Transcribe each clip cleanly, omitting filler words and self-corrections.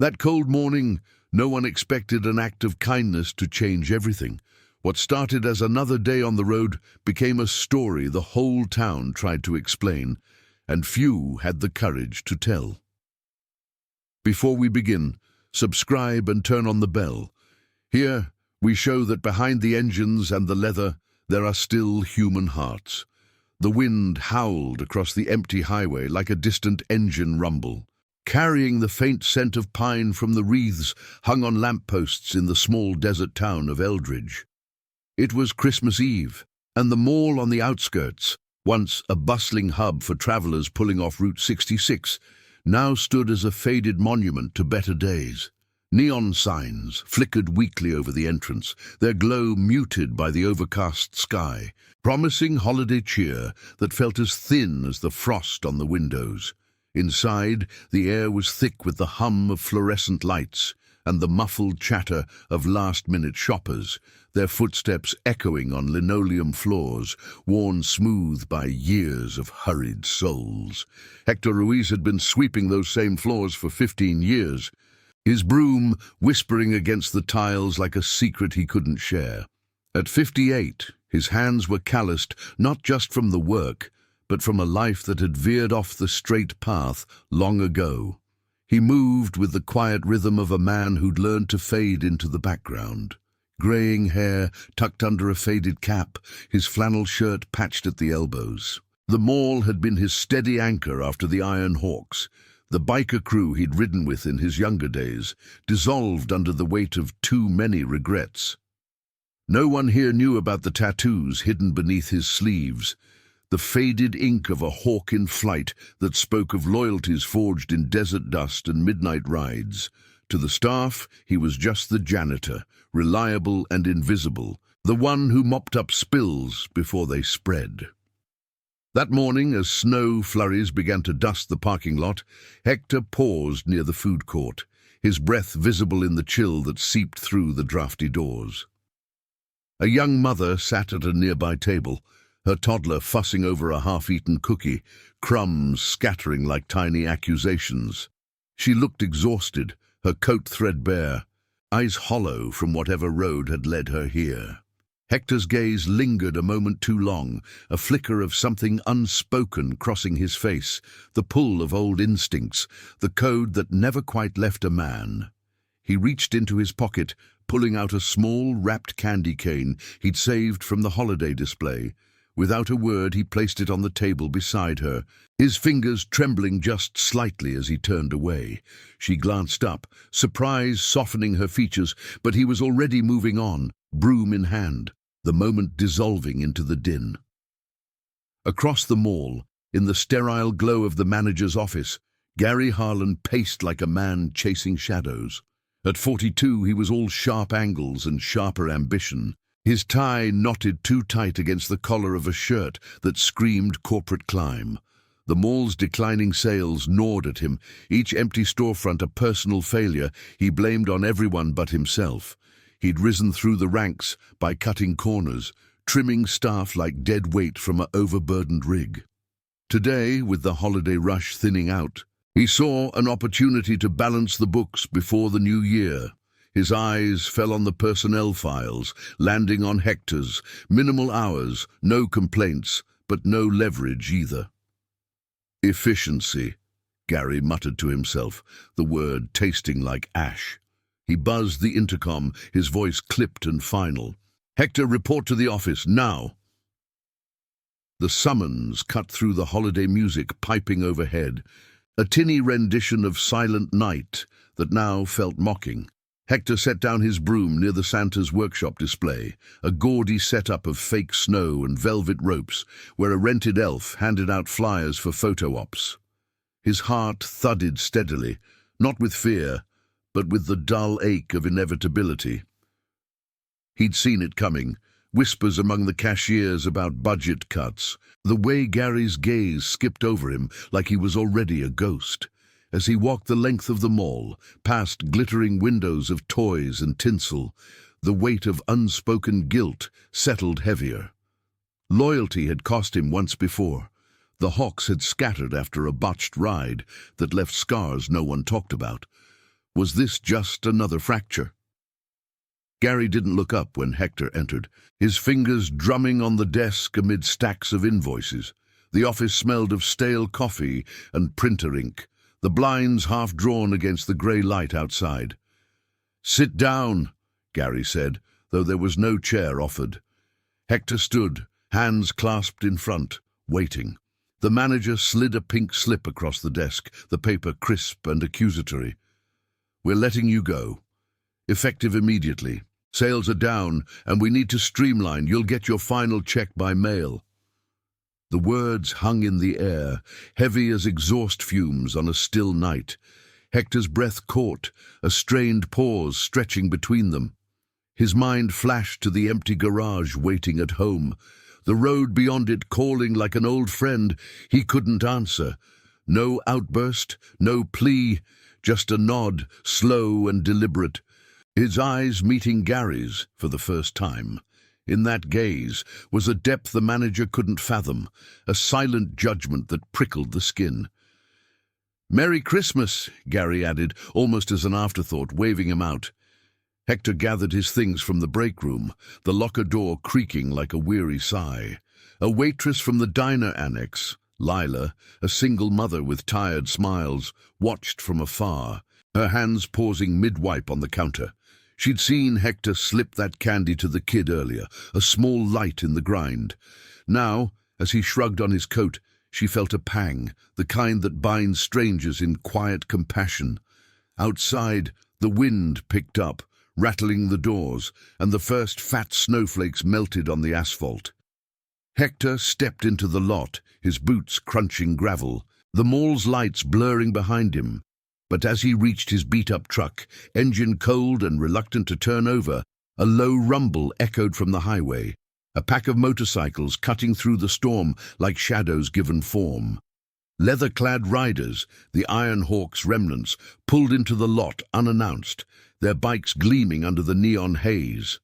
That cold morning, no one expected an act of kindness to change everything. What started as another day on the road became a story the whole town tried to explain, and few had the courage to tell. Before we begin, subscribe and turn on the bell. Here, we show that behind the engines and the leather, there are still human hearts. The wind howled across the empty highway like a distant engine rumble, carrying the faint scent of pine from the wreaths hung on lampposts in the small desert town of Eldridge. It was Christmas Eve, and the mall on the outskirts, once a bustling hub for travelers pulling off Route 66, now stood as a faded monument to better days. Neon signs flickered weakly over the entrance, their glow muted by the overcast sky, promising holiday cheer that felt as thin as the frost on the windows. Inside, the air was thick with the hum of fluorescent lights and the muffled chatter of last-minute shoppers, their footsteps echoing on linoleum floors, worn smooth by years of hurried souls. Hector Ruiz had been sweeping those same floors for 15 years, his broom whispering against the tiles like a secret he couldn't share. At 58, his hands were calloused not just from the work, but from a life that had veered off the straight path long ago. He moved with the quiet rhythm of a man who'd learned to fade into the background. Graying hair tucked under a faded cap, his flannel shirt patched at the elbows. The mall had been his steady anchor after the Iron Hawks, the biker crew he'd ridden with in his younger days, dissolved under the weight of too many regrets. No one here knew about the tattoos hidden beneath his sleeves, the faded ink of a hawk in flight that spoke of loyalties forged in desert dust and midnight rides. To the staff, he was just the janitor, reliable and invisible, the one who mopped up spills before they spread. That morning, as snow flurries began to dust the parking lot, Hector paused near the food court, his breath visible in the chill that seeped through the drafty doors. A young mother sat at a nearby table, her toddler fussing over a half-eaten cookie, crumbs scattering like tiny accusations. She looked exhausted, her coat threadbare, eyes hollow from whatever road had led her here. Hector's gaze lingered a moment too long, a flicker of something unspoken crossing his face, the pull of old instincts, the code that never quite left a man. He reached into his pocket, pulling out a small, wrapped candy cane he'd saved from the holiday display. Without a word, he placed it on the table beside her, his fingers trembling just slightly as he turned away. She glanced up, surprise softening her features, but he was already moving on, broom in hand, the moment dissolving into the din. Across the mall, in the sterile glow of the manager's office, Gary Harlan paced like a man chasing shadows. At 42, he was all sharp angles and sharper ambition. His tie knotted too tight against the collar of a shirt that screamed corporate climb. The mall's declining sales gnawed at him, each empty storefront a personal failure he blamed on everyone but himself. He'd risen through the ranks by cutting corners, trimming staff like dead weight from an overburdened rig. Today, with the holiday rush thinning out, he saw an opportunity to balance the books before the new year. His eyes fell on the personnel files, landing on Hector's. Minimal hours, no complaints, but no leverage either. Efficiency, Gary muttered to himself, the word tasting like ash. He buzzed the intercom, his voice clipped and final. "Hector, report to the office, now!" The summons cut through the holiday music piping overhead, a tinny rendition of Silent Night that now felt mocking. Hector set down his broom near the Santa's workshop display, a gaudy setup of fake snow and velvet ropes, where a rented elf handed out flyers for photo ops. His heart thudded steadily, not with fear, but with the dull ache of inevitability. He'd seen it coming, whispers among the cashiers about budget cuts, the way Gary's gaze skipped over him like he was already a ghost. As he walked the length of the mall, past glittering windows of toys and tinsel, the weight of unspoken guilt settled heavier. Loyalty had cost him once before. The Hawks had scattered after a botched ride that left scars no one talked about. Was this just another fracture? Gary didn't look up when Hector entered, his fingers drumming on the desk amid stacks of invoices. The office smelled of stale coffee and printer ink, the blinds half drawn against the grey light outside. "Sit down," Gary said, though there was no chair offered. Hector stood, hands clasped in front, waiting. The manager slid a pink slip across the desk, the paper crisp and accusatory. "We're letting you go. Effective immediately. Sales are down, and we need to streamline. You'll get your final check by mail." The words hung in the air, heavy as exhaust fumes on a still night. Hector's breath caught, a strained pause stretching between them. His mind flashed to the empty garage waiting at home, the road beyond it calling like an old friend he couldn't answer. No outburst, no plea, just a nod, slow and deliberate. His eyes meeting Gary's for the first time. In that gaze was a depth the manager couldn't fathom, a silent judgment that prickled the skin. "Merry Christmas," Gary added, almost as an afterthought, waving him out. Hector gathered his things from the break room, the locker door creaking like a weary sigh. A waitress from the diner annex, Lila, a single mother with tired smiles, watched from afar, her hands pausing mid-wipe on the counter. She'd seen Hector slip that candy to the kid earlier, a small light in the grind. Now, as he shrugged on his coat, she felt a pang, the kind that binds strangers in quiet compassion. Outside, the wind picked up, rattling the doors, and the first fat snowflakes melted on the asphalt. Hector stepped into the lot, his boots crunching gravel, the mall's lights blurring behind him. But as he reached his beat-up truck, engine cold and reluctant to turn over, a low rumble echoed from the highway, a pack of motorcycles cutting through the storm like shadows given form. Leather-clad riders, the Iron Hawk's remnants, pulled into the lot unannounced, their bikes gleaming under the neon haze.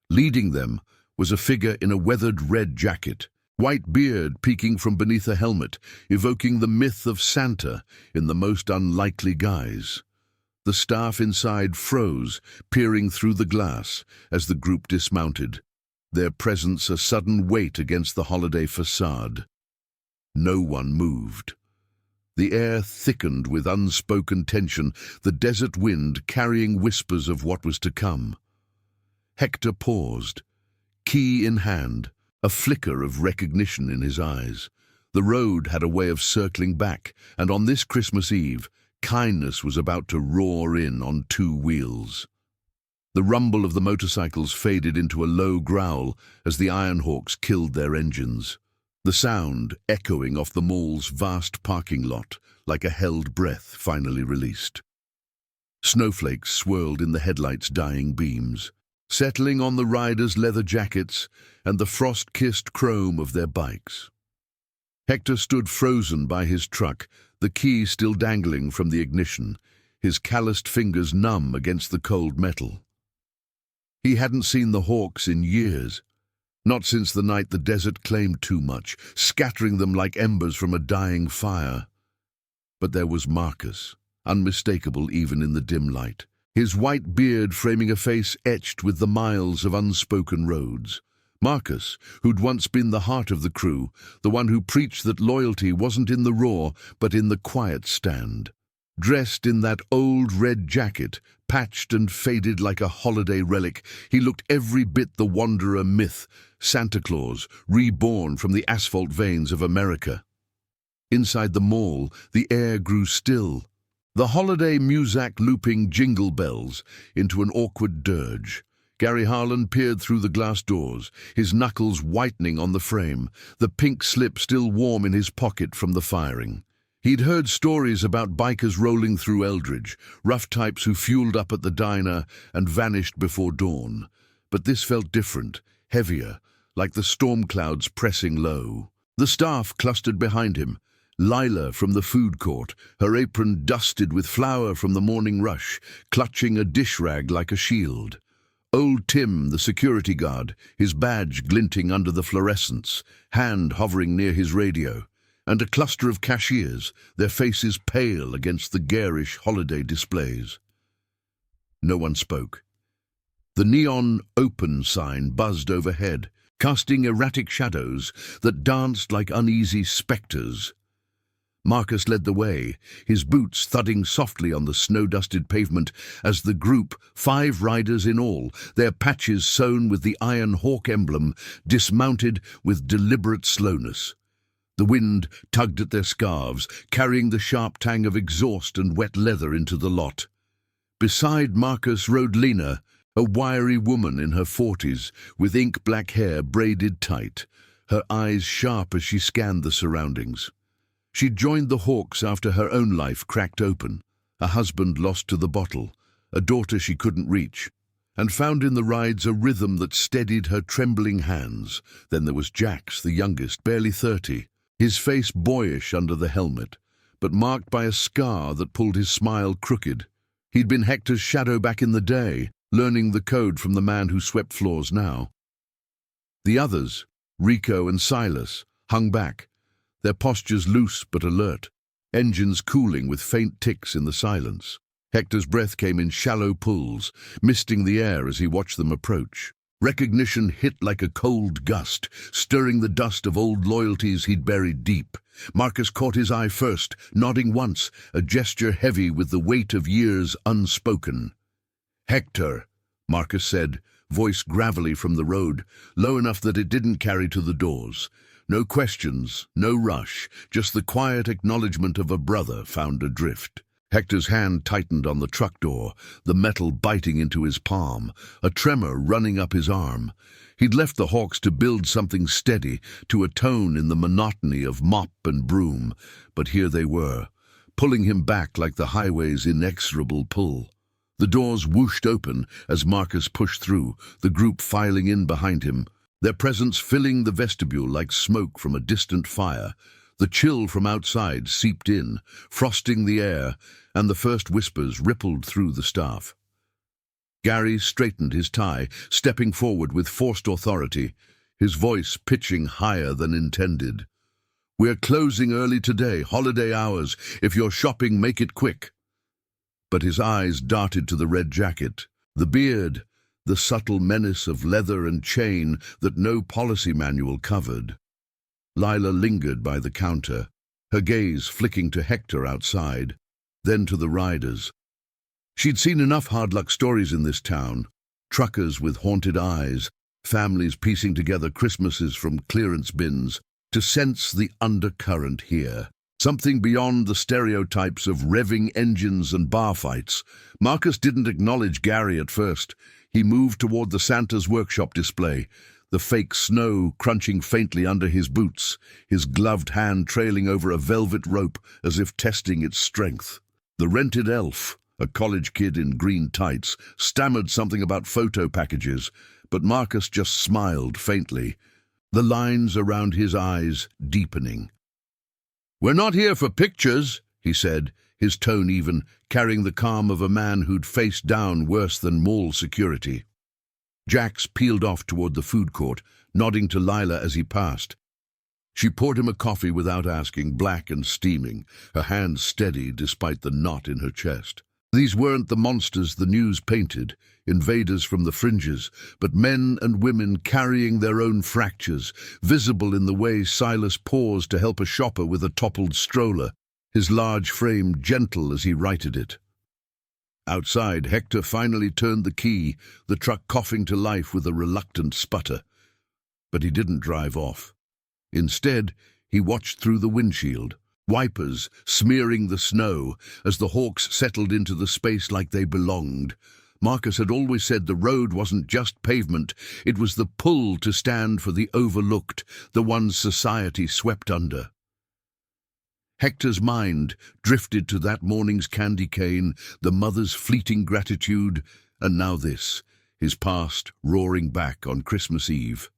Leading them was a figure in a weathered red jacket, white beard peeking from beneath a helmet, evoking the myth of Santa in the most unlikely guise. The staff inside froze, peering through the glass as the group dismounted, their presence a sudden weight against the holiday facade. No one moved. The air thickened with unspoken tension, the desert wind carrying whispers of what was to come. Hector paused, key in hand, a flicker of recognition in his eyes. The road had a way of circling back, and on this Christmas Eve, kindness was about to roar in on two wheels. The rumble of the motorcycles faded into a low growl as the Iron Hawks killed their engines, the sound echoing off the mall's vast parking lot like a held breath finally released. Snowflakes swirled in the headlights' dying beams, settling on the riders' leather jackets and the frost-kissed chrome of their bikes. Hector stood frozen by his truck, the key still dangling from the ignition, his calloused fingers numb against the cold metal. He hadn't seen the Hawks in years, not since the night the desert claimed too much, scattering them like embers from a dying fire. But there was Marcus, unmistakable even in the dim light, his white beard framing a face etched with the miles of unspoken roads. Marcus, who'd once been the heart of the crew, the one who preached that loyalty wasn't in the roar, but in the quiet stand. Dressed in that old red jacket, patched and faded like a holiday relic, he looked every bit the wanderer myth, Santa Claus, reborn from the asphalt veins of America. Inside the mall, the air grew still, the holiday muzak looping jingle bells into an awkward dirge. Gary Harlan peered through the glass doors, his knuckles whitening on the frame, the pink slip still warm in his pocket from the firing. He'd heard stories about bikers rolling through Eldridge, rough types who fueled up at the diner and vanished before dawn. But this felt different, heavier, like the storm clouds pressing low. The staff clustered behind him, Lila from the food court, her apron dusted with flour from the morning rush, clutching a dish rag like a shield. Old Tim, the security guard, his badge glinting under the fluorescence, hand hovering near his radio, and a cluster of cashiers, their faces pale against the garish holiday displays. No one spoke. The neon "open" sign buzzed overhead, casting erratic shadows that danced like uneasy spectres. Marcus led the way, his boots thudding softly on the snow-dusted pavement as the group, 5 riders in all, their patches sewn with the Iron Hawk emblem, dismounted with deliberate slowness. The wind tugged at their scarves, carrying the sharp tang of exhaust and wet leather into the lot. Beside Marcus rode Lena, a wiry woman in her 40s, with ink-black hair braided tight, her eyes sharp as she scanned the surroundings. She'd joined the Hawks after her own life cracked open, a husband lost to the bottle, a daughter she couldn't reach, and found in the rides a rhythm that steadied her trembling hands. Then there was Jax, the youngest, barely 30, his face boyish under the helmet, but marked by a scar that pulled his smile crooked. He'd been Hector's shadow back in the day, learning the code from the man who swept floors now. The others, Rico and Silas, hung back, their postures loose but alert, engines cooling with faint ticks in the silence. Hector's breath came in shallow pulls, misting the air as he watched them approach. Recognition hit like a cold gust, stirring the dust of old loyalties he'd buried deep. Marcus caught his eye first, nodding once, a gesture heavy with the weight of years unspoken. "Hector," Marcus said, voice gravelly from the road, low enough that it didn't carry to the doors. No questions, no rush, just the quiet acknowledgement of a brother found adrift. Hector's hand tightened on the truck door, the metal biting into his palm, a tremor running up his arm. He'd left the Hawks to build something steady, to atone in the monotony of mop and broom, but here they were, pulling him back like the highway's inexorable pull. The doors whooshed open as Marcus pushed through, the group filing in behind him, their presence filling the vestibule like smoke from a distant fire. The chill from outside seeped in, frosting the air, and the first whispers rippled through the staff. Gary straightened his tie, stepping forward with forced authority, his voice pitching higher than intended. "We're closing early today, holiday hours. If you're shopping, make it quick." But his eyes darted to the red jacket, the beard, the subtle menace of leather and chain that no policy manual covered. Lila lingered by the counter, her gaze flicking to Hector outside, then to the riders. She'd seen enough hard-luck stories in this town, truckers with haunted eyes, families piecing together Christmases from clearance bins, to sense the undercurrent here. Something beyond the stereotypes of revving engines and bar fights. Marcus didn't acknowledge Gary at first. He moved toward the Santa's workshop display, the fake snow crunching faintly under his boots, his gloved hand trailing over a velvet rope as if testing its strength. The rented elf, a college kid in green tights, stammered something about photo packages, but Marcus just smiled faintly, the lines around his eyes deepening. "We're not here for pictures," he said, his tone even, carrying the calm of a man who'd faced down worse than mall security. Jax peeled off toward the food court, nodding to Lila as he passed. She poured him a coffee without asking, black and steaming, her hands steady despite the knot in her chest. These weren't the monsters the news painted, invaders from the fringes, but men and women carrying their own fractures, visible in the way Silas paused to help a shopper with a toppled stroller, his large frame gentle as he righted it. Outside, Hector finally turned the key, the truck coughing to life with a reluctant sputter. But he didn't drive off. Instead, he watched through the windshield, wipers smearing the snow as the Hawks settled into the space like they belonged. Marcus had always said the road wasn't just pavement, it was the pull to stand for the overlooked, the ones society swept under. Hector's mind drifted to that morning's candy cane, the mother's fleeting gratitude, and now this, his past roaring back on Christmas Eve.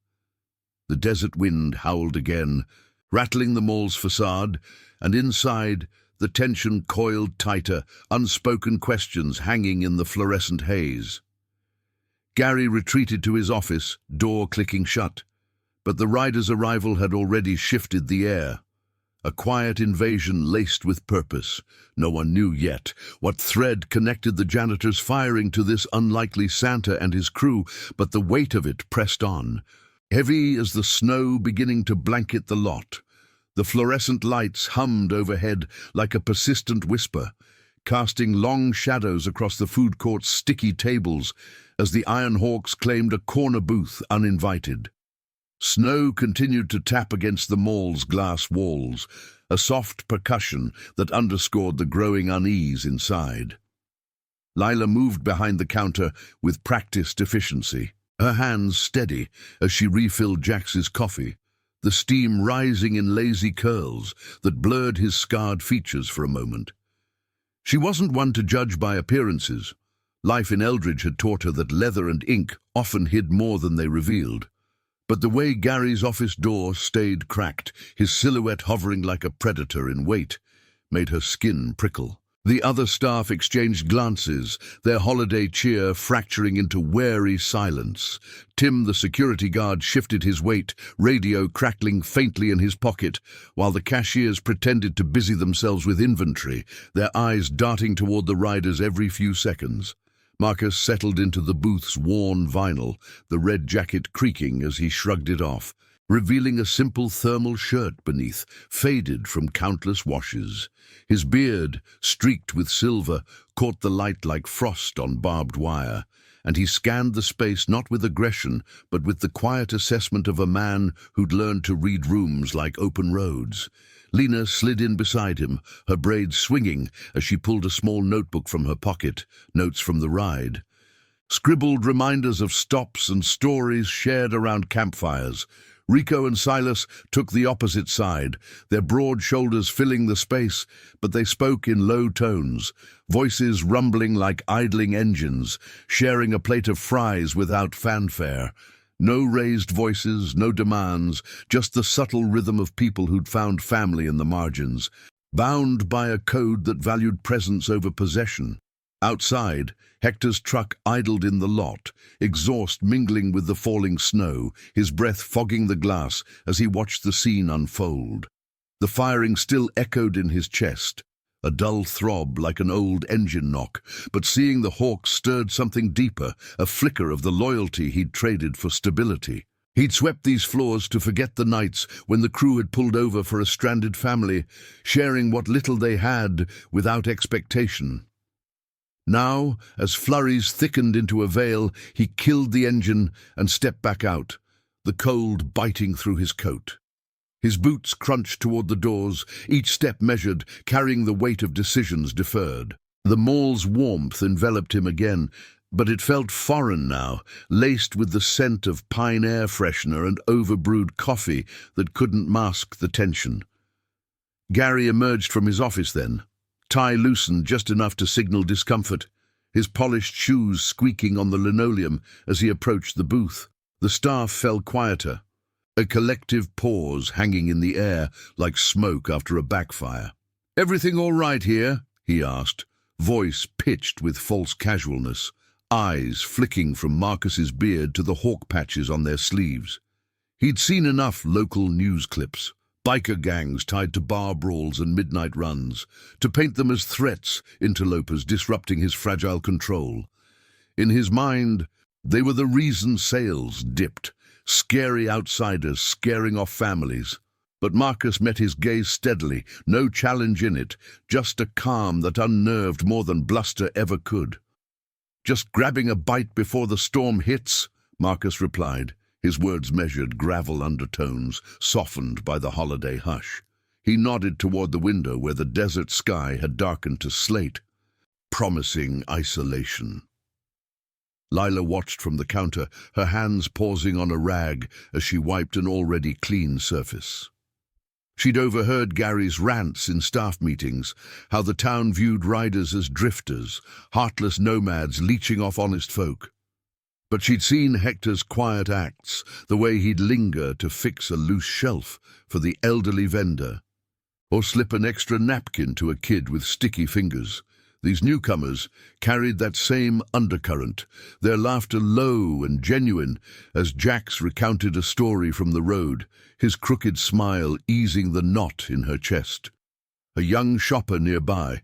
The desert wind howled again, rattling the mall's facade, and inside, the tension coiled tighter, unspoken questions hanging in the fluorescent haze. Gary retreated to his office, door clicking shut, but the rider's arrival had already shifted the air. A quiet invasion laced with purpose. No one knew yet what thread connected the janitor's firing to this unlikely Santa and his crew, but the weight of it pressed on, heavy as the snow beginning to blanket the lot. The fluorescent lights hummed overhead like a persistent whisper, casting long shadows across the food court's sticky tables as the Iron Hawks claimed a corner booth uninvited. Snow continued to tap against the mall's glass walls, a soft percussion that underscored the growing unease inside. Lila moved behind the counter with practiced efficiency, her hands steady as she refilled Jax's coffee, the steam rising in lazy curls that blurred his scarred features for a moment. She wasn't one to judge by appearances. Life in Eldridge had taught her that leather and ink often hid more than they revealed. But the way Gary's office door stayed cracked, his silhouette hovering like a predator in wait, made her skin prickle. The other staff exchanged glances, their holiday cheer fracturing into wary silence. Tim, the security guard, shifted his weight, radio crackling faintly in his pocket, while the cashiers pretended to busy themselves with inventory, their eyes darting toward the riders every few seconds. Marcus settled into the booth's worn vinyl, the red jacket creaking as he shrugged it off, revealing a simple thermal shirt beneath, faded from countless washes. His beard, streaked with silver, caught the light like frost on barbed wire, and he scanned the space not with aggression, but with the quiet assessment of a man who'd learned to read rooms like open roads. Lena slid in beside him, her braids swinging as she pulled a small notebook from her pocket, notes from the ride. Scribbled reminders of stops and stories shared around campfires. Rico and Silas took the opposite side, their broad shoulders filling the space, but they spoke in low tones, voices rumbling like idling engines, sharing a plate of fries without fanfare. No raised voices, no demands, just the subtle rhythm of people who'd found family in the margins, bound by a code that valued presence over possession. Outside, Hector's truck idled in the lot, exhaust mingling with the falling snow, his breath fogging the glass as he watched the scene unfold. The firing still echoed in his chest, a dull throb like an old engine knock, but seeing the Hawks stirred something deeper, a flicker of the loyalty he'd traded for stability. He'd swept these floors to forget the nights when the crew had pulled over for a stranded family, sharing what little they had without expectation. Now, as flurries thickened into a veil, he killed the engine and stepped back out, the cold biting through his coat. His boots crunched toward the doors, each step measured, carrying the weight of decisions deferred. The mall's warmth enveloped him again, but it felt foreign now, laced with the scent of pine air freshener and overbrewed coffee that couldn't mask the tension. Gary emerged from his office then, tie loosened just enough to signal discomfort, his polished shoes squeaking on the linoleum as he approached the booth. The staff fell quieter, a collective pause hanging in the air like smoke after a backfire. "Everything all right here?" he asked, voice pitched with false casualness, eyes flicking from Marcus's beard to the hawk patches on their sleeves. He'd seen enough local news clips, biker gangs tied to bar brawls and midnight runs, to paint them as threats, interlopers disrupting his fragile control. In his mind, they were the reason sales dipped, scary outsiders scaring off families. But Marcus met his gaze steadily, no challenge in it, just a calm that unnerved more than bluster ever could. "Just grabbing a bite before the storm hits," Marcus replied, his words measured gravel undertones, softened by the holiday hush. He nodded toward the window where the desert sky had darkened to slate, promising isolation. Lila watched from the counter, her hands pausing on a rag as she wiped an already clean surface. She'd overheard Gary's rants in staff meetings, how the town viewed riders as drifters, heartless nomads leeching off honest folk. But she'd seen Hector's quiet acts, the way he'd linger to fix a loose shelf for the elderly vendor, or slip an extra napkin to a kid with sticky fingers, These newcomers carried that same undercurrent, their laughter low and genuine as Jax recounted a story from the road, his crooked smile easing the knot in her chest. A young shopper nearby,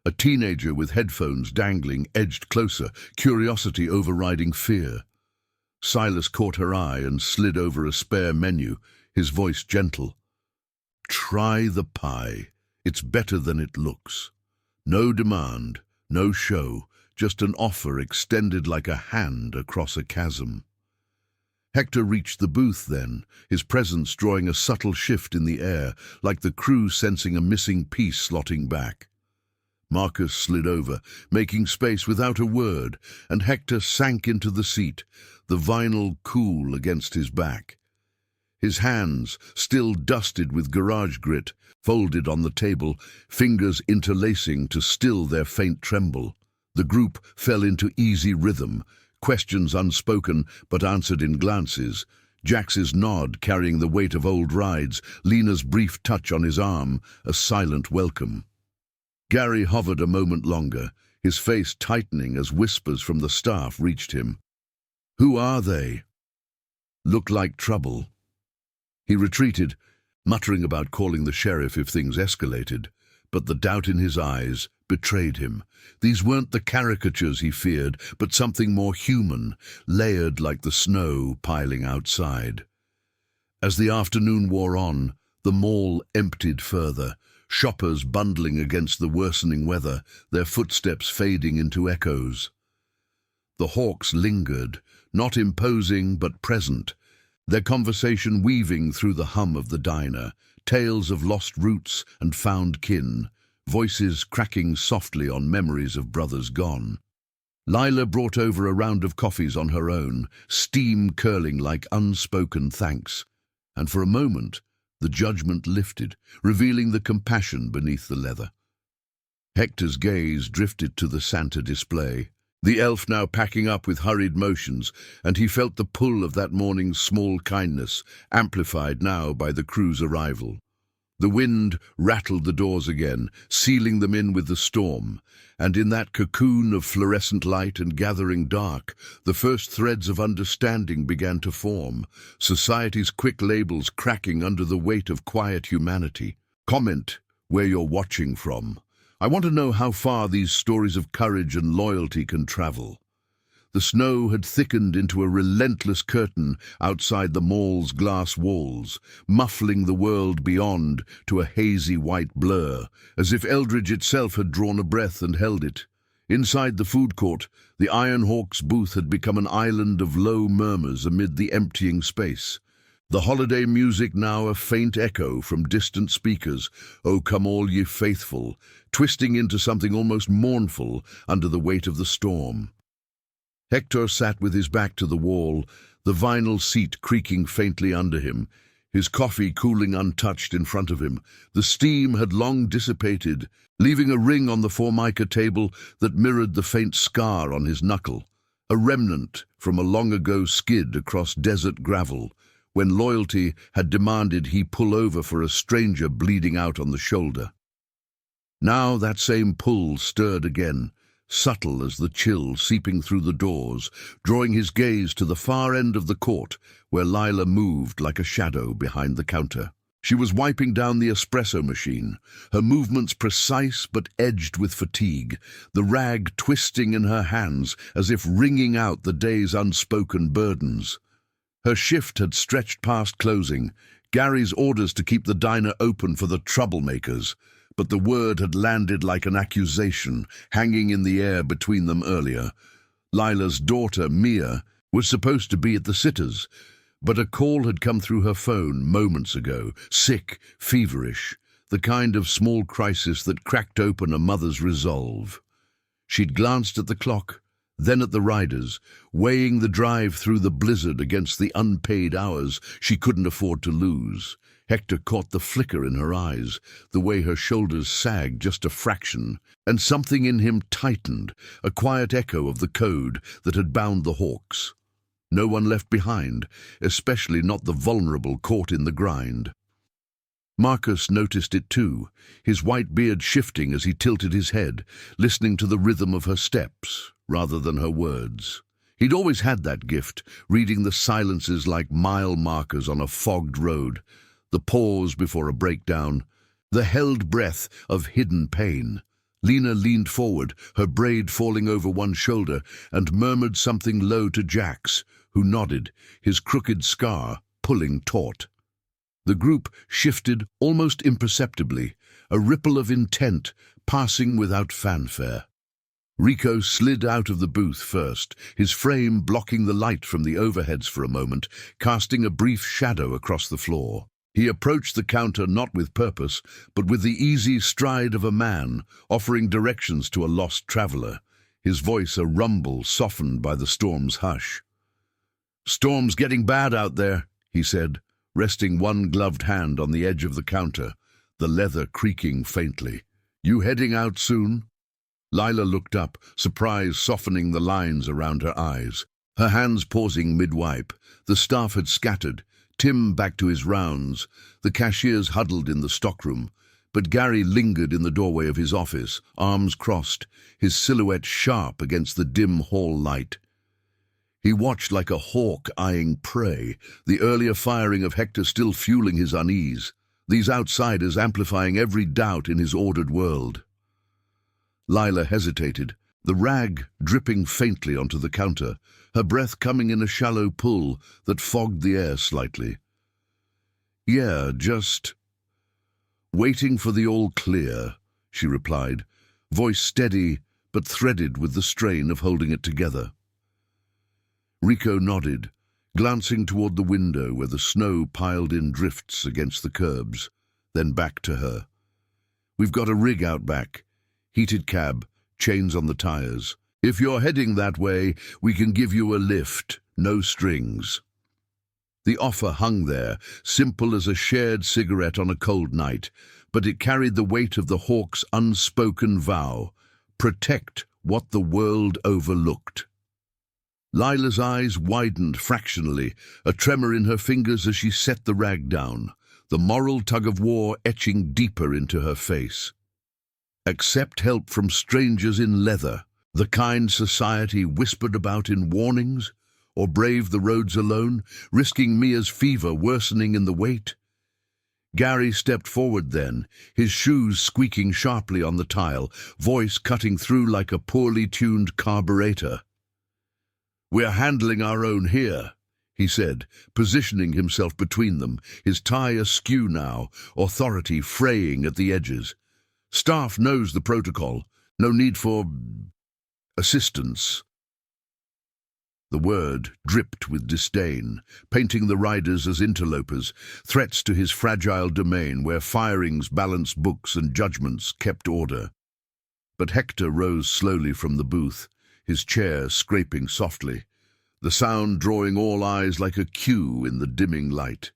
a teenager with headphones dangling, edged closer, curiosity overriding fear. Silas caught her eye and slid over a spare menu, his voice gentle. "Try the pie. It's better than it looks. No demand, no show, just an offer extended like a hand across a chasm." Hector reached the booth then, his presence drawing a subtle shift in the air, like the crew sensing a missing piece slotting back. Marcus slid over, making space without a word, and Hector sank into the seat, the vinyl cool against his back. His hands, still dusted with garage grit, folded on the table, fingers interlacing to still their faint tremble. The group fell into easy rhythm, questions unspoken but answered in glances, Jax's nod carrying the weight of old rides, Lena's brief touch on his arm, a silent welcome. Gary hovered a moment longer, his face tightening as whispers from the staff reached him. "Who are they?" "Look like trouble." He retreated, muttering about calling the sheriff if things escalated, but the doubt in his eyes betrayed him. These weren't the caricatures he feared, but something more human, layered like the snow piling outside. As the afternoon wore on, the mall emptied further, shoppers bundling against the worsening weather, their footsteps fading into echoes. The Hawks lingered, not imposing but present, their conversation weaving through the hum of the diner, tales of lost roots and found kin, voices cracking softly on memories of brothers gone. Lila brought over a round of coffees on her own, steam curling like unspoken thanks, and for a moment the judgment lifted, revealing the compassion beneath the leather. Hector's gaze drifted to the Santa display, the elf now packing up with hurried motions, and he felt the pull of that morning's small kindness, amplified now by the crew's arrival. The wind rattled the doors again, sealing them in with the storm, and in that cocoon of fluorescent light and gathering dark, the first threads of understanding began to form, society's quick labels cracking under the weight of quiet humanity. Comment where you're watching from. I want to know how far these stories of courage and loyalty can travel. The snow had thickened into a relentless curtain outside the mall's glass walls, muffling the world beyond to a hazy white blur, as if Eldridge itself had drawn a breath and held it. Inside the food court, the Iron Hawk's booth had become an island of low murmurs amid the emptying space. The holiday music now a faint echo from distant speakers, "O come all ye faithful," twisting into something almost mournful under the weight of the storm. Hector sat with his back to the wall, the vinyl seat creaking faintly under him, his coffee cooling untouched in front of him. The steam had long dissipated, leaving a ring on the formica table that mirrored the faint scar on his knuckle, a remnant from a long-ago skid across desert gravel, when loyalty had demanded he pull over for a stranger bleeding out on the shoulder. Now that same pull stirred again, subtle as the chill seeping through the doors, drawing his gaze to the far end of the court, where Lila moved like a shadow behind the counter. She was wiping down the espresso machine, her movements precise but edged with fatigue, the rag twisting in her hands as if wringing out the day's unspoken burdens. Her shift had stretched past closing, Gary's orders to keep the diner open for the troublemakers, but the word had landed like an accusation, hanging in the air between them earlier. Lila's daughter, Mia, was supposed to be at the sitters, but a call had come through her phone moments ago, sick, feverish, the kind of small crisis that cracked open a mother's resolve. She'd glanced at the clock, then at the riders, weighing the drive through the blizzard against the unpaid hours she couldn't afford to lose. Hector caught the flicker in her eyes, the way her shoulders sagged just a fraction, and something in him tightened, a quiet echo of the code that had bound the Hawks. No one left behind, especially not the vulnerable caught in the grind. Marcus noticed it too, his white beard shifting as he tilted his head, listening to the rhythm of her steps rather than her words. He'd always had that gift, reading the silences like mile markers on a fogged road, the pause before a breakdown, the held breath of hidden pain. Lena leaned forward, her braid falling over one shoulder, and murmured something low to Jax, who nodded, his crooked scar pulling taut. The group shifted almost imperceptibly, a ripple of intent passing without fanfare. Rico slid out of the booth first, his frame blocking the light from the overheads for a moment, casting a brief shadow across the floor. He approached the counter not with purpose, but with the easy stride of a man, offering directions to a lost traveler, his voice a rumble softened by the storm's hush. "Storm's getting bad out there," he said, resting one gloved hand on the edge of the counter, the leather creaking faintly. "You heading out soon?" Lila looked up, surprise softening the lines around her eyes. Her hands pausing mid-wipe. The staff had scattered, Tim back to his rounds, the cashiers huddled in the stockroom, but Gary lingered in the doorway of his office, arms crossed, his silhouette sharp against the dim hall light. He watched like a hawk eyeing prey, the earlier firing of Hector still fueling his unease, these outsiders amplifying every doubt in his ordered world. Lila hesitated, the rag dripping faintly onto the counter, her breath coming in a shallow pull that fogged the air slightly. "Yeah, just waiting for the all clear," she replied, voice steady but threaded with the strain of holding it together. Rico nodded, glancing toward the window where the snow piled in drifts against the curbs, then back to her. "We've got a rig out back. Heated cab, chains on the tires. If you're heading that way, we can give you a lift, no strings." The offer hung there, simple as a shared cigarette on a cold night, but it carried the weight of the hawk's unspoken vow: protect what the world overlooked. Lila's eyes widened fractionally, a tremor in her fingers as she set the rag down, the moral tug-of-war etching deeper into her face. Accept help from strangers in leather, the kind society whispered about in warnings, or brave the roads alone, risking Mia's fever worsening in the wait? Gary stepped forward then, his shoes squeaking sharply on the tile, voice cutting through like a poorly tuned carburetor. "We're handling our own here," he said, positioning himself between them, his tie askew now, authority fraying at the edges. "Staff knows the protocol. No need for assistance." The word dripped with disdain, painting the riders as interlopers, threats to his fragile domain where firings balanced books and judgments kept order. But Hector rose slowly from the booth, his chair scraping softly, the sound drawing all eyes like a cue in the dimming light.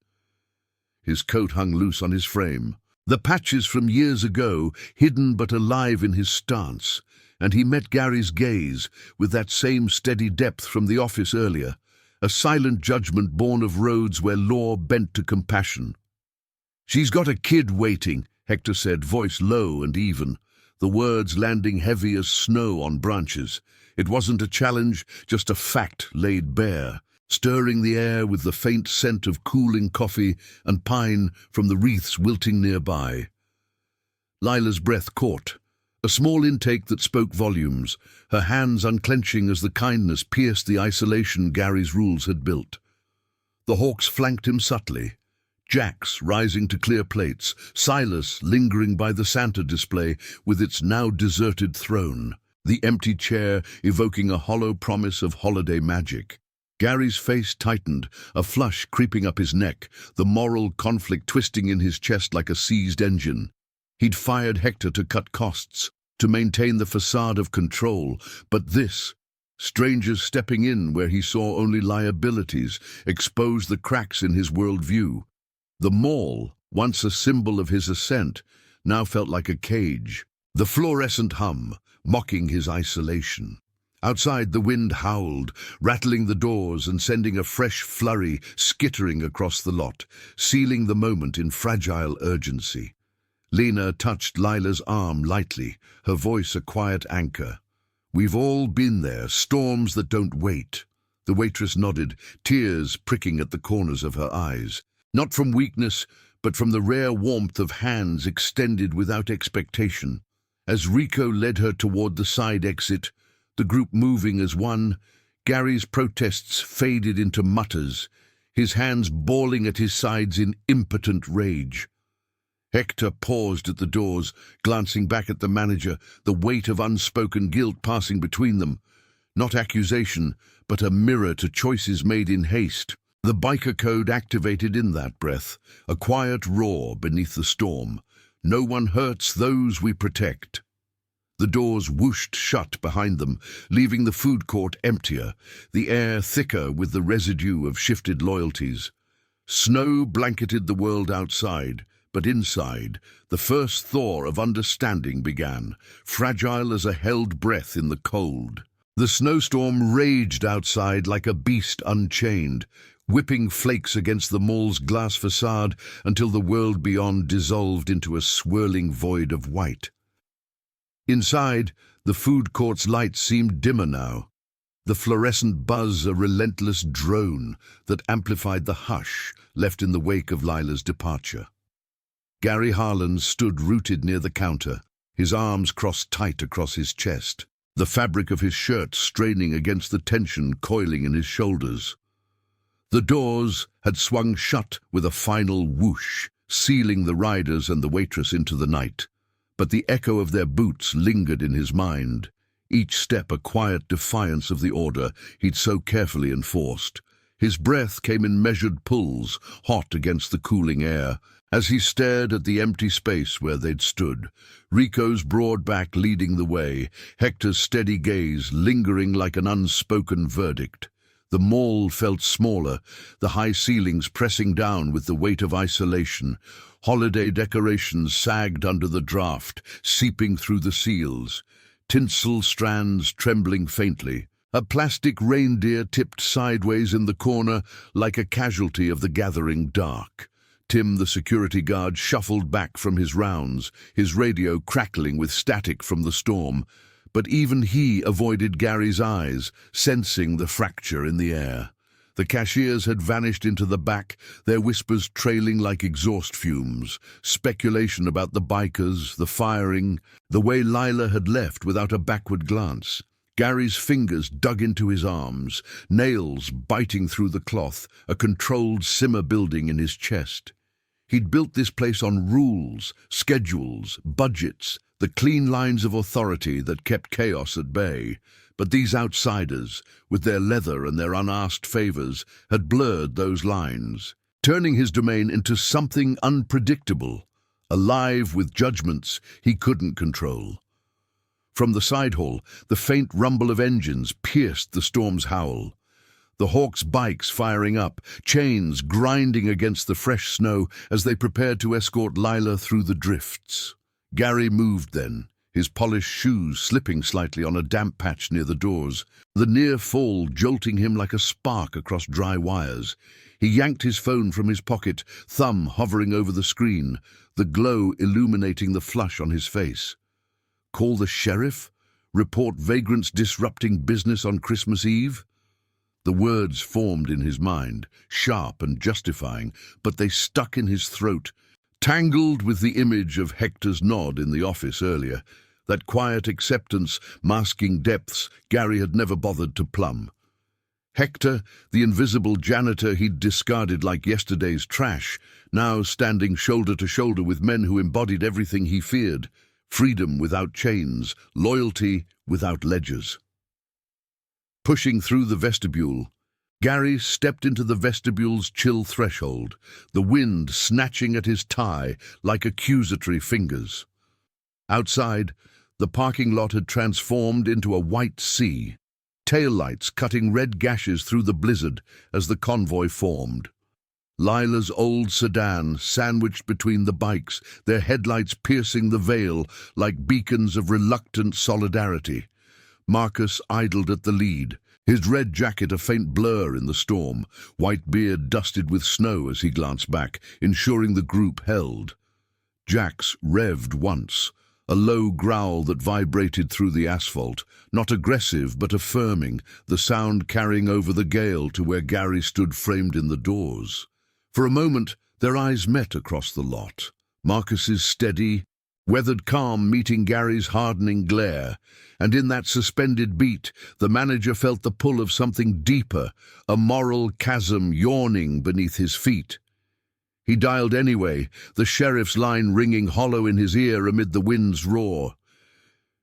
His coat hung loose on his frame, the patches from years ago hidden but alive in his stance, and he met Gary's gaze with that same steady depth from the office earlier, a silent judgment born of roads where law bent to compassion. "She's got a kid waiting," Hector said, voice low and even, the words landing heavy as snow on branches. It wasn't a challenge, just a fact laid bare, stirring the air with the faint scent of cooling coffee and pine from the wreaths wilting nearby. Lila's breath caught, a small intake that spoke volumes, her hands unclenching as the kindness pierced the isolation Gary's rules had built. The hawks flanked him subtly, Jax rising to clear plates, Silas lingering by the Santa display with its now deserted throne, the empty chair evoking a hollow promise of holiday magic. Gary's face tightened, a flush creeping up his neck, the moral conflict twisting in his chest like a seized engine. He'd fired Hector to cut costs, to maintain the facade of control, but this, strangers stepping in where he saw only liabilities, exposed the cracks in his worldview. The mall, once a symbol of his ascent, now felt like a cage, the fluorescent hum mocking his isolation. Outside, the wind howled, rattling the doors and sending a fresh flurry skittering across the lot, sealing the moment in fragile urgency. Lena touched Lila's arm lightly, her voice a quiet anchor. "We've all been there, storms that don't wait." The waitress nodded, tears pricking at the corners of her eyes. Not from weakness, but from the rare warmth of hands extended without expectation. As Rico led her toward the side exit, the group moving as one, Gary's protests faded into mutters, his hands balling at his sides in impotent rage. Hector paused at the doors, glancing back at the manager, the weight of unspoken guilt passing between them. Not accusation, but a mirror to choices made in haste. The biker code activated in that breath, a quiet roar beneath the storm. No one hurts those we protect. The doors whooshed shut behind them, leaving the food court emptier, the air thicker with the residue of shifted loyalties. Snow blanketed the world outside, but inside, the first thaw of understanding began, fragile as a held breath in the cold. The snowstorm raged outside like a beast unchained, whipping flakes against the mall's glass facade until the world beyond dissolved into a swirling void of white. Inside, the food court's lights seemed dimmer now, the fluorescent buzz a relentless drone that amplified the hush left in the wake of Lila's departure. Gary Harlan stood rooted near the counter, his arms crossed tight across his chest, the fabric of his shirt straining against the tension coiling in his shoulders. The doors had swung shut with a final whoosh, sealing the riders and the waitress into the night. But the echo of their boots lingered in his mind, each step a quiet defiance of the order he'd so carefully enforced. His breath came in measured pulls, hot against the cooling air, as he stared at the empty space where they'd stood, Rico's broad back leading the way, Hector's steady gaze lingering like an unspoken verdict. The mall felt smaller, the high ceilings pressing down with the weight of isolation. Holiday decorations sagged under the draft, seeping through the seals. Tinsel strands trembling faintly. A plastic reindeer tipped sideways in the corner like a casualty of the gathering dark. Tim, the security guard, shuffled back from his rounds, his radio crackling with static from the storm. But even he avoided Gary's eyes, sensing the fracture in the air. The cashiers had vanished into the back, their whispers trailing like exhaust fumes. Speculation about the bikers, the firing, the way Lila had left without a backward glance. Gary's fingers dug into his arms, nails biting through the cloth, a controlled simmer building in his chest. He'd built this place on rules, schedules, budgets, the clean lines of authority that kept chaos at bay. But these outsiders, with their leather and their unasked favors, had blurred those lines, turning his domain into something unpredictable, alive with judgments he couldn't control. From the side hall, the faint rumble of engines pierced the storm's howl. The Hawks' bikes firing up, chains grinding against the fresh snow as they prepared to escort Lila through the drifts. Gary moved then, his polished shoes slipping slightly on a damp patch near the doors, the near fall jolting him like a spark across dry wires. He yanked his phone from his pocket, thumb hovering over the screen, the glow illuminating the flush on his face. Call the sheriff? Report vagrants disrupting business on Christmas Eve? The words formed in his mind, sharp and justifying, but they stuck in his throat, tangled with the image of Hector's nod in the office earlier, that quiet acceptance masking depths Gary had never bothered to plumb. Hector, the invisible janitor he'd discarded like yesterday's trash, now standing shoulder to shoulder with men who embodied everything he feared, freedom without chains, loyalty without ledgers. Pushing through the vestibule, Gary stepped into the vestibule's chill threshold, the wind snatching at his tie like accusatory fingers. Outside, the parking lot had transformed into a white sea, taillights cutting red gashes through the blizzard as the convoy formed. Lila's old sedan sandwiched between the bikes, their headlights piercing the veil like beacons of reluctant solidarity. Marcus idled at the lead, his red jacket a faint blur in the storm, white beard dusted with snow as he glanced back, ensuring the group held. Jax revved once, a low growl that vibrated through the asphalt, not aggressive but affirming, the sound carrying over the gale to where Gary stood framed in the doors. For a moment, their eyes met across the lot, Marcus's steady, weathered calm meeting Gary's hardening glare, and in that suspended beat, the manager felt the pull of something deeper, a moral chasm yawning beneath his feet. He dialed anyway, the sheriff's line ringing hollow in his ear amid the wind's roar.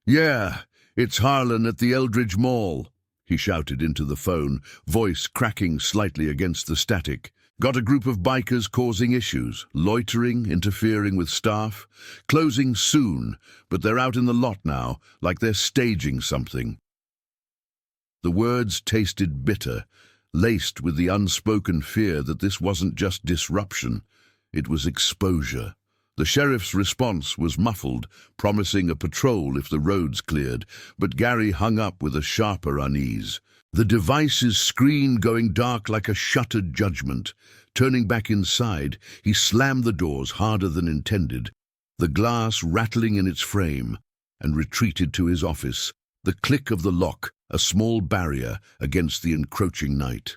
"Yeah, it's Harlan at the Eldridge Mall," he shouted into the phone, voice cracking slightly against the static. "Got a group of bikers causing issues, loitering, interfering with staff. Closing soon, but they're out in the lot now, like they're staging something." The words tasted bitter, laced with the unspoken fear that this wasn't just disruption, it was exposure. The sheriff's response was muffled, promising a patrol if the roads cleared, but Gary hung up with a sharper unease. The device's screen going dark like a shuttered judgment. Turning back inside, he slammed the doors harder than intended, the glass rattling in its frame, and retreated to his office, the click of the lock a small barrier against the encroaching night.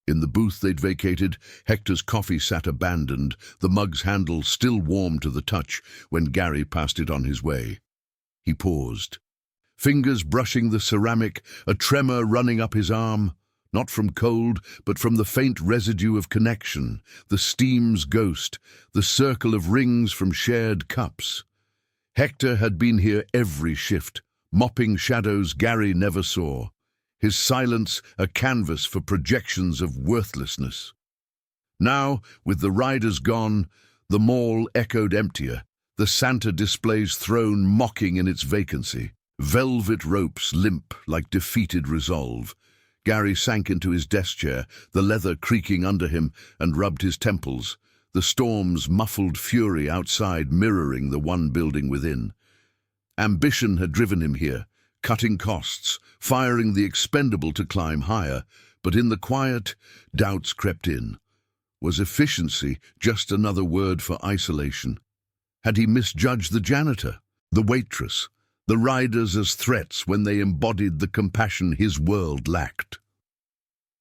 In the booth they'd vacated, Hector's coffee sat abandoned, the mug's handle still warm to the touch when Gary passed it on his way. He paused, fingers brushing the ceramic, a tremor running up his arm, not from cold, but from the faint residue of connection, the steam's ghost, the circle of rings from shared cups. Hector had been here every shift, mopping shadows Gary never saw, his silence a canvas for projections of worthlessness. Now, with the riders gone, the mall echoed emptier, the Santa displays thrown mocking in its vacancy, velvet ropes limp like defeated resolve. Gary sank into his desk chair, the leather creaking under him, and rubbed his temples, the storm's muffled fury outside mirroring the one building within. Ambition had driven him here, cutting costs, firing the expendable to climb higher, but in the quiet, doubts crept in. Was efficiency just another word for isolation? Had he misjudged the janitor, the waitress, the riders as threats when they embodied the compassion his world lacked?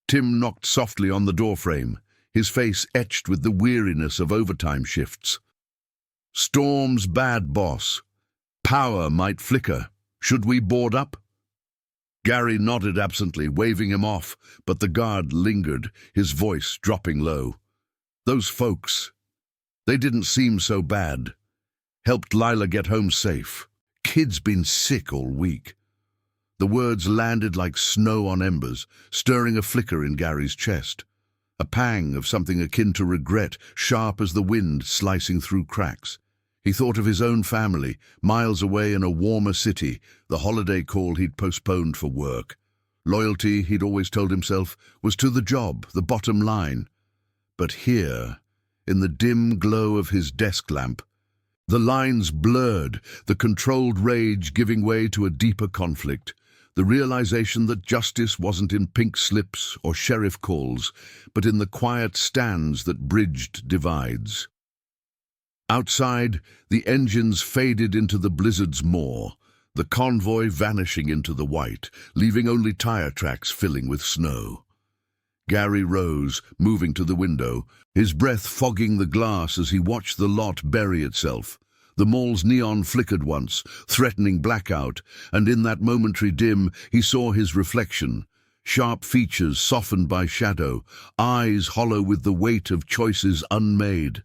Tim knocked softly on the doorframe, his face etched with the weariness of overtime shifts. "Storm's bad, boss. Power might flicker. Should we board up?" Gary nodded absently, waving him off, but the guard lingered, his voice dropping low. "Those folks, they didn't seem so bad. Helped Lila get home safe. Kid's been sick all week." The words landed like snow on embers, stirring a flicker in Gary's chest. A pang of something akin to regret, sharp as the wind slicing through cracks. He thought of his own family, miles away in a warmer city, the holiday call he'd postponed for work. Loyalty, he'd always told himself, was to the job, the bottom line. But here, in the dim glow of his desk lamp, the lines blurred, the controlled rage giving way to a deeper conflict, the realization that justice wasn't in pink slips or sheriff calls, but in the quiet stands that bridged divides. Outside, the engines faded into the blizzard's maw, the convoy vanishing into the white, leaving only tire tracks filling with snow. Gary rose, moving to the window, his breath fogging the glass as he watched the lot bury itself. The mall's neon flickered once, threatening blackout, and in that momentary dim he saw his reflection. Sharp features softened by shadow, eyes hollow with the weight of choices unmade.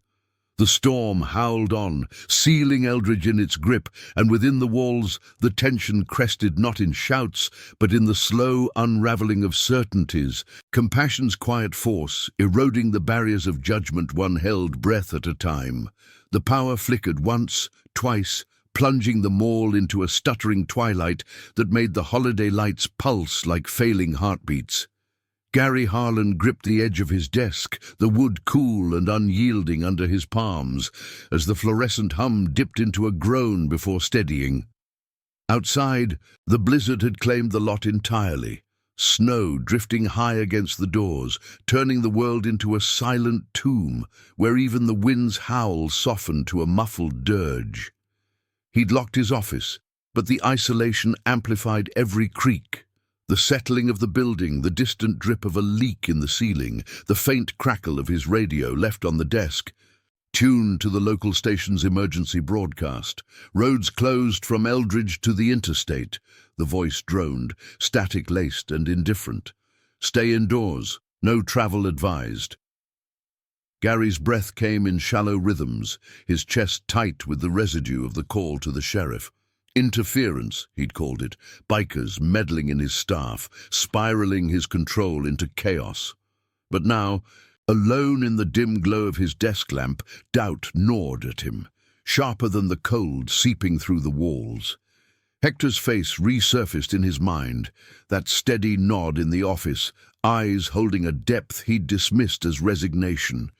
The storm howled on, sealing Eldridge in its grip, and within the walls the tension crested not in shouts, but in the slow unraveling of certainties, compassion's quiet force eroding the barriers of judgment one held breath at a time. The power flickered once, twice, plunging the mall into a stuttering twilight that made the holiday lights pulse like failing heartbeats. Gary Harlan gripped the edge of his desk, the wood cool and unyielding under his palms, as the fluorescent hum dipped into a groan before steadying. Outside, the blizzard had claimed the lot entirely. Snow drifting high against the doors, turning the world into a silent tomb where even the wind's howl softened to a muffled dirge. He'd locked his office, but the isolation amplified every creak. The settling of the building, the distant drip of a leak in the ceiling, the faint crackle of his radio left on the desk, tuned to the local station's emergency broadcast. Roads closed from Eldridge to the interstate. The voice droned, static-laced and indifferent. Stay indoors. No travel advised. Gary's breath came in shallow rhythms, his chest tight with the residue of the call to the sheriff. Interference, he'd called it, bikers meddling in his staff, spiraling his control into chaos. But now, alone in the dim glow of his desk lamp, doubt gnawed at him, sharper than the cold seeping through the walls. Hector's face resurfaced in his mind, that steady nod in the office, eyes holding a depth he'd dismissed as resignation.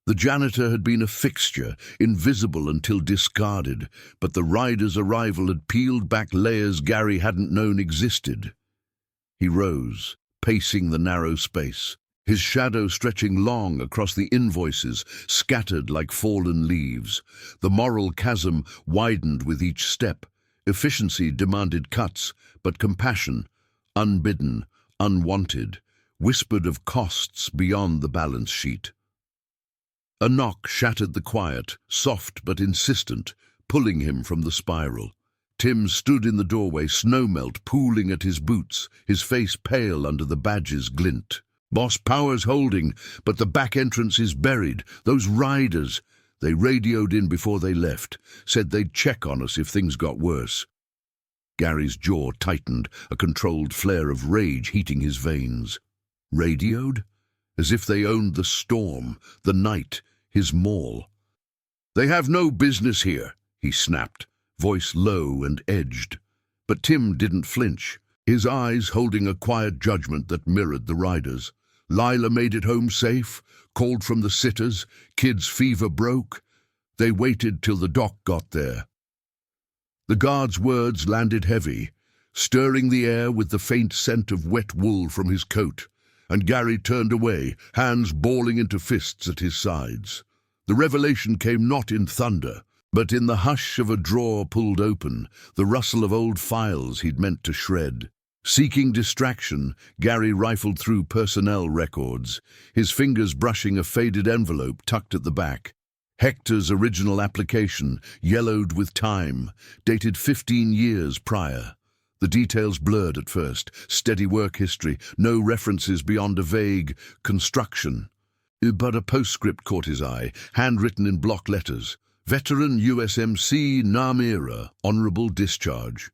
The janitor had been a fixture, invisible until discarded, but the rider's arrival had peeled back layers Gary hadn't known existed. He rose, pacing the narrow space, his shadow stretching long across the invoices, scattered like fallen leaves. The moral chasm widened with each step. Efficiency demanded cuts, but compassion, unbidden, unwanted, whispered of costs beyond the balance sheet. A knock shattered the quiet, soft but insistent, pulling him from the spiral. Tim stood in the doorway, snowmelt pooling at his boots, his face pale under the badge's glint. "Boss, power's holding, but the back entrance is buried. Those riders, they radioed in before they left, said they'd check on us if things got worse." Gary's jaw tightened, a controlled flare of rage heating his veins. Radioed? As if they owned the storm, the night, his maul. "They have no business here," he snapped, voice low and edged. But Tim didn't flinch, his eyes holding a quiet judgment that mirrored the riders. Lila made it home safe, called from the sitters, kids' fever broke. They waited till the doc got there. The guard's words landed heavy, stirring the air with the faint scent of wet wool from his coat, and Gary turned away, hands balling into fists at his sides. The revelation came not in thunder, but in the hush of a drawer pulled open, the rustle of old files he'd meant to shred. Seeking distraction, Gary rifled through personnel records, his fingers brushing a faded envelope tucked at the back. Hector's original application, yellowed with time, dated 15 years prior. The details blurred at first, steady work history, no references beyond a vague construction. But a postscript caught his eye, handwritten in block letters. Veteran USMC Namira, honorable discharge.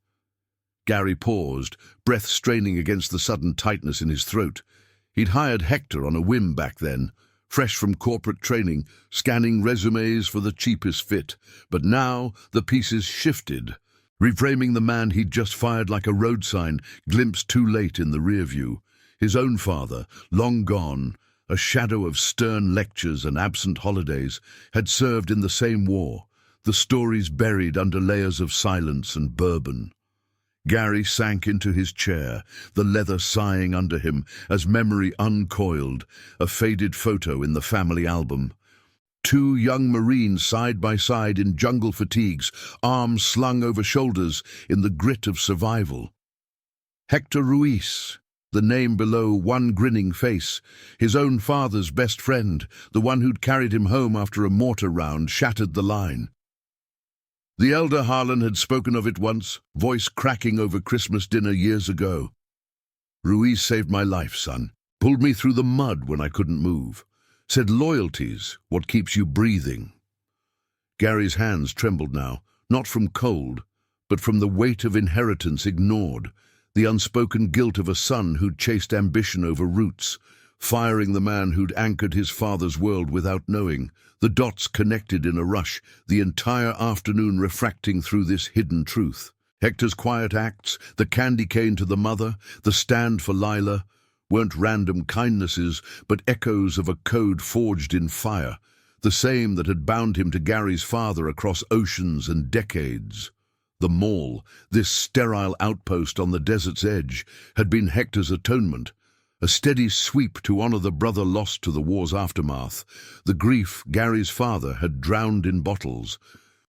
Gary paused, breath straining against the sudden tightness in his throat. He'd hired Hector on a whim back then, fresh from corporate training, scanning resumes for the cheapest fit. But now the pieces shifted, reframing the man he'd just fired like a road sign, glimpsed too late in the rear view. His own father, long gone, a shadow of stern lectures and absent holidays, had served in the same war, the stories buried under layers of silence and bourbon. Gary sank into his chair, the leather sighing under him as memory uncoiled, a faded photo in the family album. Two young Marines side by side in jungle fatigues, arms slung over shoulders in the grit of survival. Hector Ruiz, the name below one grinning face, his own father's best friend, the one who'd carried him home after a mortar round shattered the line. The elder Harlan had spoken of it once, voice cracking over Christmas dinner years ago. "Ruiz saved my life, son. Pulled me through the mud when I couldn't move. Said loyalty's what keeps you breathing." Gary's hands trembled now, not from cold, but from the weight of inheritance ignored, the unspoken guilt of a son who'd chased ambition over roots, firing the man who'd anchored his father's world without knowing. The dots connected in a rush, the entire afternoon refracting through this hidden truth. Hector's quiet acts, the candy cane to the mother, the stand for Lila, weren't random kindnesses, but echoes of a code forged in fire, the same that had bound him to Gary's father across oceans and decades. The mall, this sterile outpost on the desert's edge, had been Hector's atonement, a steady sweep to honor the brother lost to the war's aftermath, the grief Gary's father had drowned in bottles.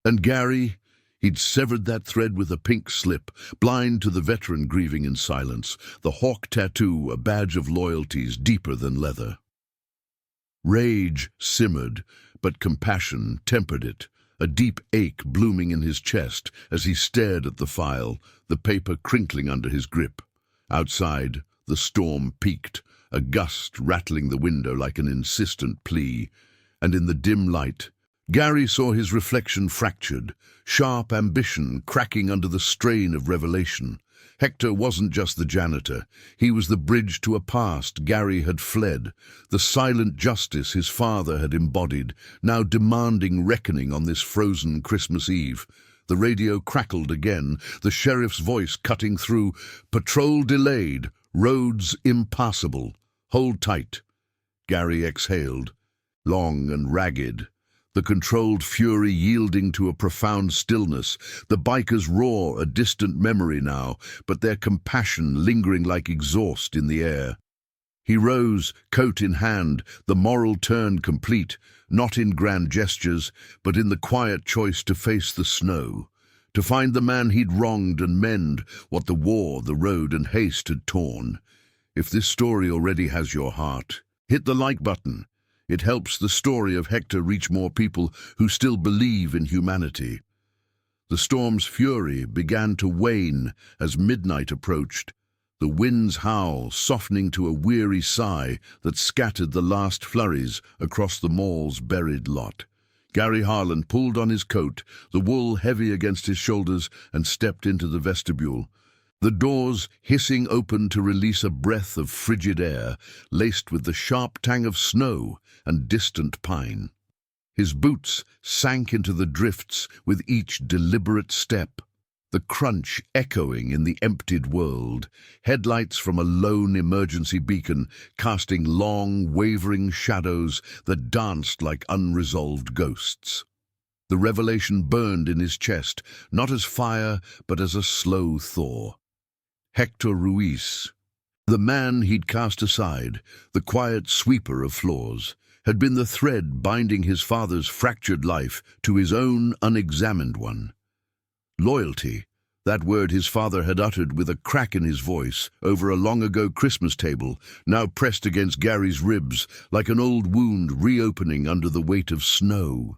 And Gary, he'd severed that thread with a pink slip, blind to the veteran grieving in silence, the hawk tattoo a badge of loyalties deeper than leather. Rage simmered, but compassion tempered it, a deep ache blooming in his chest as he stared at the file, the paper crinkling under his grip. Outside, the storm peaked, a gust rattling the window like an insistent plea, and in the dim light, Gary saw his reflection fractured, sharp ambition cracking under the strain of revelation. Hector wasn't just the janitor. He was the bridge to a past Gary had fled, the silent justice his father had embodied, now demanding reckoning on this frozen Christmas Eve. The radio crackled again, the sheriff's voice cutting through. Patrol delayed, roads impassable. Hold tight. Gary exhaled, long and ragged, the controlled fury yielding to a profound stillness, the bikers' roar a distant memory now, but their compassion lingering like exhaust in the air. He rose, coat in hand, the moral turn complete, not in grand gestures, but in the quiet choice to face the snow, to find the man he'd wronged and mend what the war, the road, and haste had torn. If this story already has your heart, hit the like button. It helps the story of Hector reach more people who still believe in humanity. The storm's fury began to wane as midnight approached, the wind's howl softening to a weary sigh that scattered the last flurries across the mall's buried lot. Gary Harlan pulled on his coat, the wool heavy against his shoulders, and stepped into the vestibule. The doors hissing open to release a breath of frigid air, laced with the sharp tang of snow and distant pine. His boots sank into the drifts with each deliberate step, the crunch echoing in the emptied world, headlights from a lone emergency beacon casting long, wavering shadows that danced like unresolved ghosts. The revelation burned in his chest, not as fire, but as a slow thaw. Hector Ruiz, the man he'd cast aside, the quiet sweeper of floors, had been the thread binding his father's fractured life to his own unexamined one. Loyalty, that word his father had uttered with a crack in his voice over a long-ago Christmas table, now pressed against Gary's ribs like an old wound reopening under the weight of snow.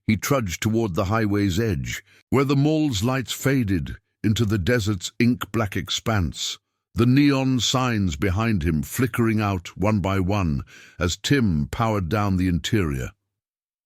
He trudged toward the highway's edge, where the mall's lights faded into the desert's ink-black expanse, the neon signs behind him flickering out one by one as Tim powered down the interior.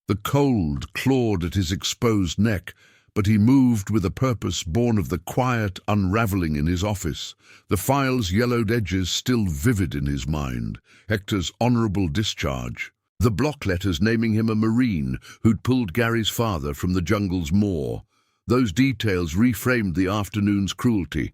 The cold clawed at his exposed neck, but he moved with a purpose born of the quiet unraveling in his office, the file's yellowed edges still vivid in his mind, Hector's honorable discharge, the block letters naming him a Marine who'd pulled Gary's father from the jungle's maw. Those details reframed the afternoon's cruelty,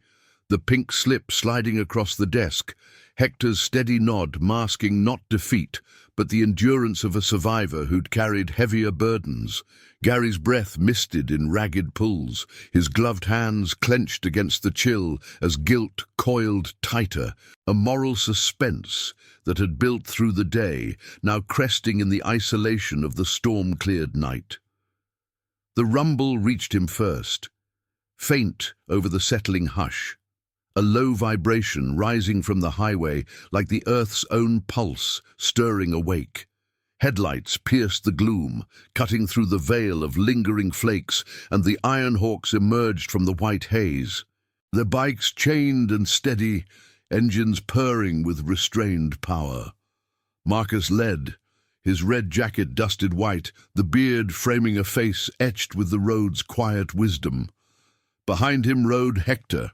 the pink slip sliding across the desk, Hector's steady nod masking not defeat, but the endurance of a survivor who'd carried heavier burdens. Gary's breath misted in ragged pulls, his gloved hands clenched against the chill as guilt coiled tighter, a moral suspense that had built through the day, now cresting in the isolation of the storm-cleared night. The rumble reached him first, faint over the settling hush, a low vibration rising from the highway like the earth's own pulse stirring awake. Headlights pierced the gloom, cutting through the veil of lingering flakes, and the iron hawks emerged from the white haze. Their bikes chained and steady, engines purring with restrained power. Marcus led, his red jacket dusted white, the beard framing a face etched with the road's quiet wisdom. Behind him rode Hector,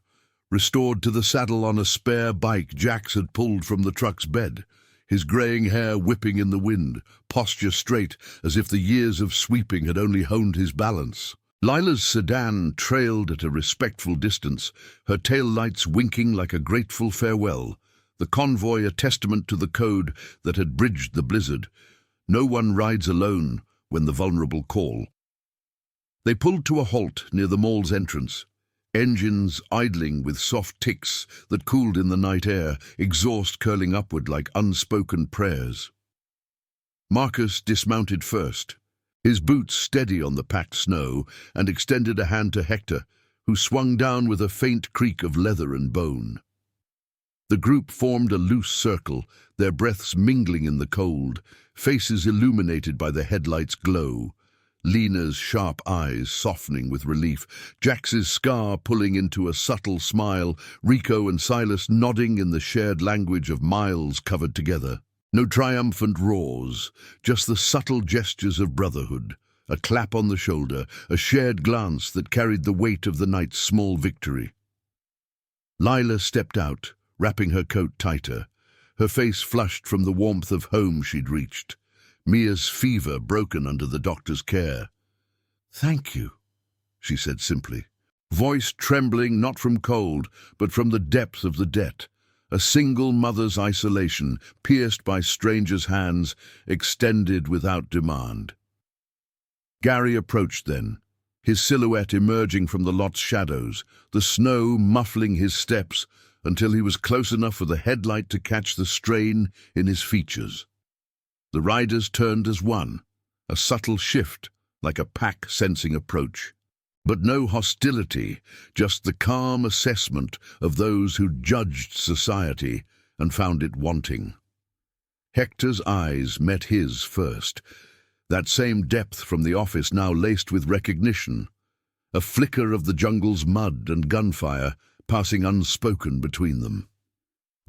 restored to the saddle on a spare bike Jax had pulled from the truck's bed, his graying hair whipping in the wind, posture straight as if the years of sweeping had only honed his balance. Lila's sedan trailed at a respectful distance, her tail lights winking like a grateful farewell, the convoy a testament to the code that had bridged the blizzard. No one rides alone when the vulnerable call. They pulled to a halt near the mall's entrance, engines idling with soft ticks that cooled in the night air, exhaust curling upward like unspoken prayers. Marcus dismounted first, his boots steady on the packed snow, and extended a hand to Hector, who swung down with a faint creak of leather and bone. The group formed a loose circle, their breaths mingling in the cold, faces illuminated by the headlights' glow. Lena's sharp eyes softening with relief, Jax's scar pulling into a subtle smile, Rico and Silas nodding in the shared language of miles covered together. No triumphant roars, just the subtle gestures of brotherhood, a clap on the shoulder, a shared glance that carried the weight of the night's small victory. Lila stepped out, wrapping her coat tighter, her face flushed from the warmth of home she'd reached. Mia's fever broken under the doctor's care. "Thank you," she said simply, voice trembling not from cold, but from the depth of the debt. A single mother's isolation, pierced by strangers' hands, extended without demand. Gary approached then, his silhouette emerging from the lot's shadows, the snow muffling his steps until he was close enough for the headlight to catch the strain in his features. The riders turned as one, a subtle shift, like a pack sensing approach. But no hostility, just the calm assessment of those who judged society and found it wanting. Hector's eyes met his first, that same depth from the office now laced with recognition, a flicker of the jungle's mud and gunfire passing unspoken between them.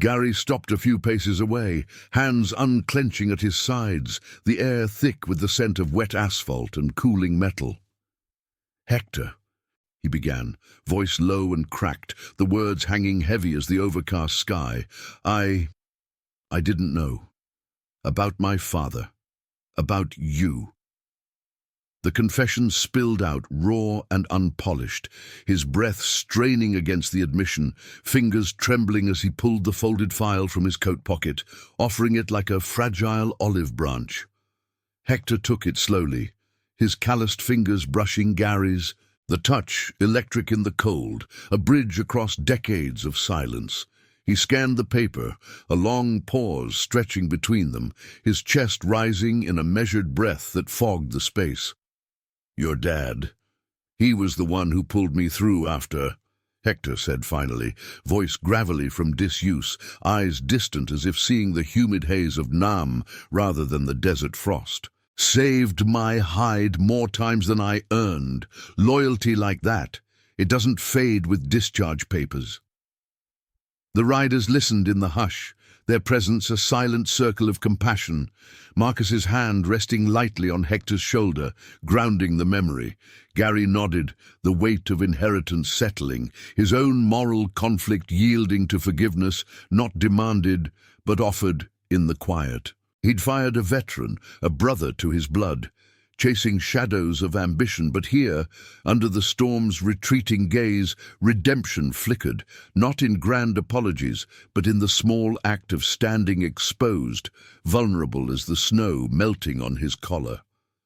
Gary stopped a few paces away, hands unclenching at his sides, the air thick with the scent of wet asphalt and cooling metal. "Hector," he began, voice low and cracked, the words hanging heavy as the overcast sky. I didn't know. About my father. About you." The confession spilled out, raw and unpolished, his breath straining against the admission, fingers trembling as he pulled the folded file from his coat pocket, offering it like a fragile olive branch. Hector took it slowly, his calloused fingers brushing Gary's, the touch electric in the cold, a bridge across decades of silence. He scanned the paper, a long pause stretching between them, his chest rising in a measured breath that fogged the space. "Your dad. He was the one who pulled me through after," Hector said finally, voice gravelly from disuse, eyes distant as if seeing the humid haze of Nam rather than the desert frost. "Saved my hide more times than I earned. Loyalty like that, it doesn't fade with discharge papers." The riders listened in the hush, their presence a silent circle of compassion, Marcus's hand resting lightly on Hector's shoulder, grounding the memory. Gary nodded, the weight of inheritance settling, his own moral conflict yielding to forgiveness, not demanded, but offered in the quiet. He'd fired a veteran, a brother to his blood, chasing shadows of ambition, but here, under the storm's retreating gaze, redemption flickered, not in grand apologies, but in the small act of standing exposed, vulnerable as the snow melting on his collar.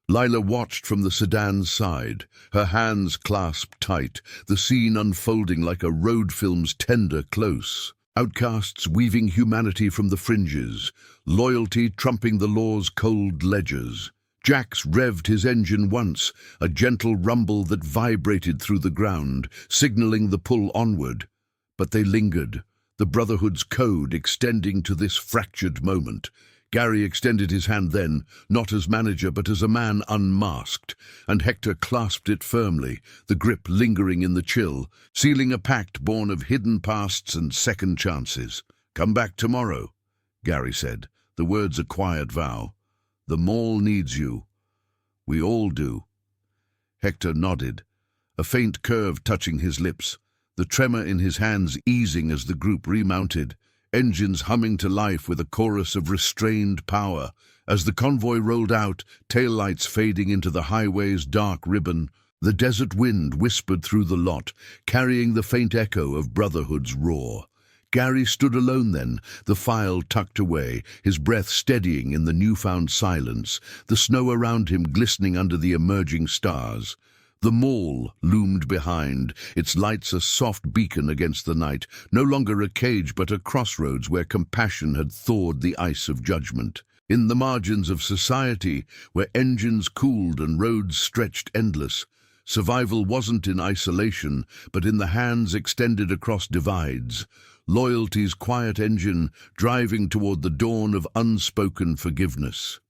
Lila watched from the sedan's side, her hands clasped tight, the scene unfolding like a road film's tender close. Outcasts weaving humanity from the fringes, loyalty trumping the law's cold ledgers. Jax revved his engine once, a gentle rumble that vibrated through the ground, signaling the pull onward. But they lingered, the Brotherhood's code extending to this fractured moment. Gary extended his hand then, not as manager but as a man unmasked, and Hector clasped it firmly, the grip lingering in the chill, sealing a pact born of hidden pasts and second chances. "Come back tomorrow," Gary said, the words a quiet vow. "The mall needs you. We all do." Hector nodded, a faint curve touching his lips, the tremor in his hands easing as the group remounted, engines humming to life with a chorus of restrained power. As the convoy rolled out, taillights fading into the highway's dark ribbon, the desert wind whispered through the lot, carrying the faint echo of Brotherhood's roar. Gary stood alone then, the file tucked away, his breath steadying in the newfound silence, the snow around him glistening under the emerging stars. The mall loomed behind, its lights a soft beacon against the night, no longer a cage but a crossroads where compassion had thawed the ice of judgment. In the margins of society, where engines cooled and roads stretched endless, survival wasn't in isolation, but in the hands extended across divides, loyalty's quiet engine driving toward the dawn of unspoken forgiveness.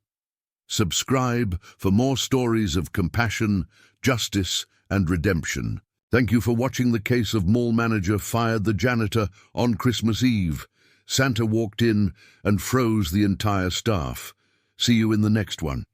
Subscribe for more stories of compassion, justice, and redemption. Thank you for watching. The case of mall manager fired the janitor on Christmas Eve. Santa walked in and froze the entire staff. See you in the next one.